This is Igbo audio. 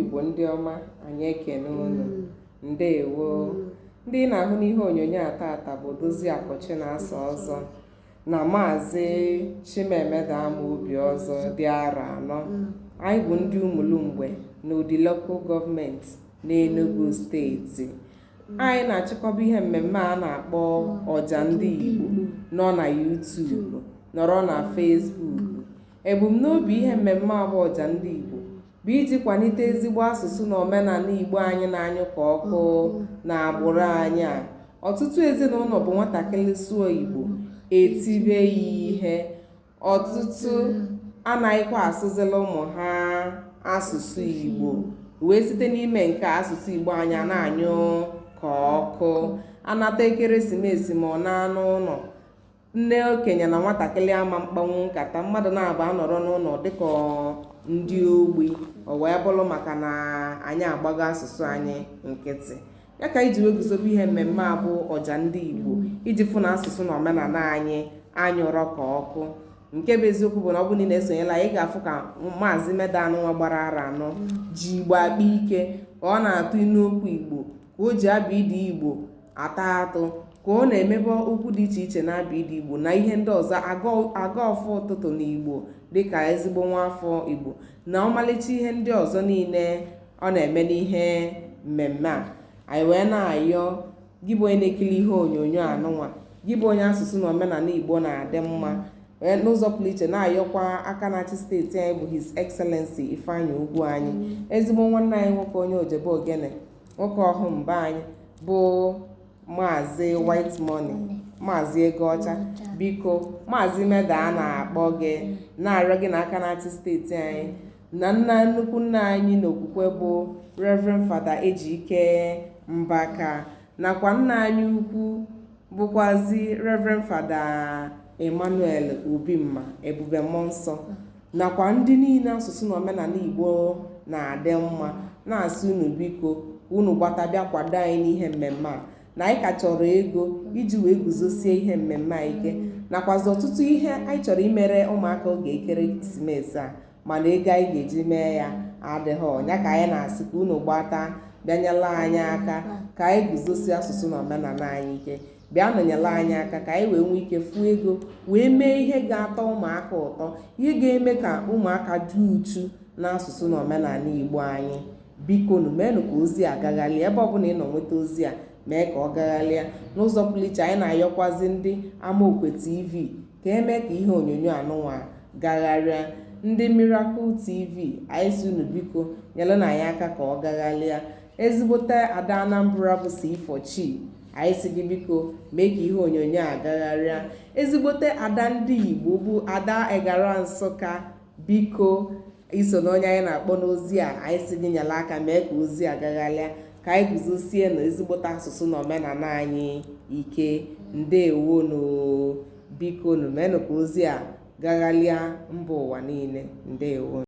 Igbo ndị ọma, anyị ekene unu. Ndewo. Ndị na-ahụ n'ihe onyonyo a tata bụ Odoziakụ Chinasa Ọzọ na Maazị Chimemeda Amobiọzọ dị arọ anọ. Anyị bụ ndị Umulumgbe n'Udi Local Government n'Enugu Steeti. Anyị na-achịkọba ihe mmemme a na-akpọ Ọja Ndị Igbo nọ na YouTube, nọrọ na Facebook. Ebumnobi ihe mmemme a bụ Ọja Ndị Igbo bụ iji kwalite ezigbo asụsụ na omenala Igbo anyị na-anyụ ka ọkụ na agbụrụ anyị a. Ọtụtụ ezinụlọ bụ nwatakịrị sụọ Igbo etibe ya ihe. Ọtụtụ anaghịkwa asụzila ụmụ ha asụsụ Igbo, wee site n'ime nke asụsụ Igbo anyị na-anyụ ka ọkụ. Anata ekeresimesi ma ọ na-anụ ụlọ, nne okenye na nwatakịrị ama mkpanwu nkata, mmadụ na-aba nọrọ n'ụlọ dịka ndị ogbi, o wee bụrụ maka na anyị agbago asụsụ anyị nkịtị. Ya ka iji wee guzobe ihe mmemme a bụ Ọja Ndị Igbo, iji fụ na asụsụ na omenala anyị anyụrọ ka ọkụ. Nke bụ eziokwu bụ na ọ bụ na ị na-esonyela, ị ga-afụ ka Maazị Meda Anụnwa gbara arọ anọ ji Igbo akpa ike, ka ọ na-atụ inu okwu Igbo, ka o ji abụ ịdị Igbo atọ, ka ọ na-emebe okwu dị iche iche na-abịa ịdị Igbo na ihe ndị ọzọ aga ọfọ ụtụtụ n'Igbo dịka ezigbo nwaafọ Igbo na ọmalịcha ihe ndị ọzọ niile ọ na-eme n'ihe mmemme a. Anyị wee na-ayọ gị bụ onye na-ekiri ihe onyonyo anụnwa, gị bụ onye asụsụ na omenala Igbo na-adị mma, n'ụzọ pụrụ iche na-ayọkwa aka na-achị steeti anyị bụ His Excellency Ifeanyi Ugwuanyi, ezigbo nwanne anyị nwoke onye Ojebe Ogene, nwoke ọhụụ mba anyị bụ Maazị White Money, Maazị Ego Ọcha. Biko Maazị Meda a na-akpọ gị na-arịọ gị n'aka na-achị steeti anyị na nnukwu nna anyị n'okwukwe bụ Reverend Fada Ejike Mbaka, nakwa nna anyị ukwu bụkwazi Reverend Fada Emmanuel Obimma Ebube Mmụọ Nsọ, nakwa ndị niile asụsụ na omenala Igbo na-adị mma, na-asị unu biko unu gbata bịa kwado anyị n'ihe mmemme a, na anyị ka chọrọ ego iji wee guzosie ihe mmemme a ike, nakwazi ọtụtụ ihe anyị chọrọ imere ụmụaka oge ekeresimesi a, mana ego anyị ga-eji mee ya adịghị. Ọnya ka anyị na-asị ka unu gbata bịanyela anyị aka ka anyị guzosie asụsụ na omenala anyị ike. Bịa nọnyela anyị aka ka anyị wee nwee ike fụọ ego wee mee ihe ga-atọ ụmụaka ụtọ, ihe ga-eme ka ụmụaka dị uchu n'asụsụ na omenala Igbo anyị. Biko nu meenụ ka ozi a gagharịa ebe ọbụla ị nọ, nweta ozi a mee ka ọ gagharịa n'ụzọ pụrụ iche. Anyị na-ayọkwazi ndị Amaokwe TV ka emee ka ihe onyonyo anụnwa gagharịa. Ndị Miracle TV anyị si unu biko nyere na anyị aka ka ọ gagharịa. Ezigbote Ada Anambra bụ C4Chi, anyị si gị biko mee ka ihe onyonyo a gagharịa. Ezigbote Ada Ndị Igbo bụ Ada Egara Nsụka, biko iso na onye anyị na-akpọ n'ozi a, anyị si gị nyere aka mee ka ozi a gagharịa, ka anyị guzosie na ezigbote asụsụ na omenala anyị ike. Ndewo no, biko nu meenụ ka ozi a gagharịa mba ụwa niile. Ndewo.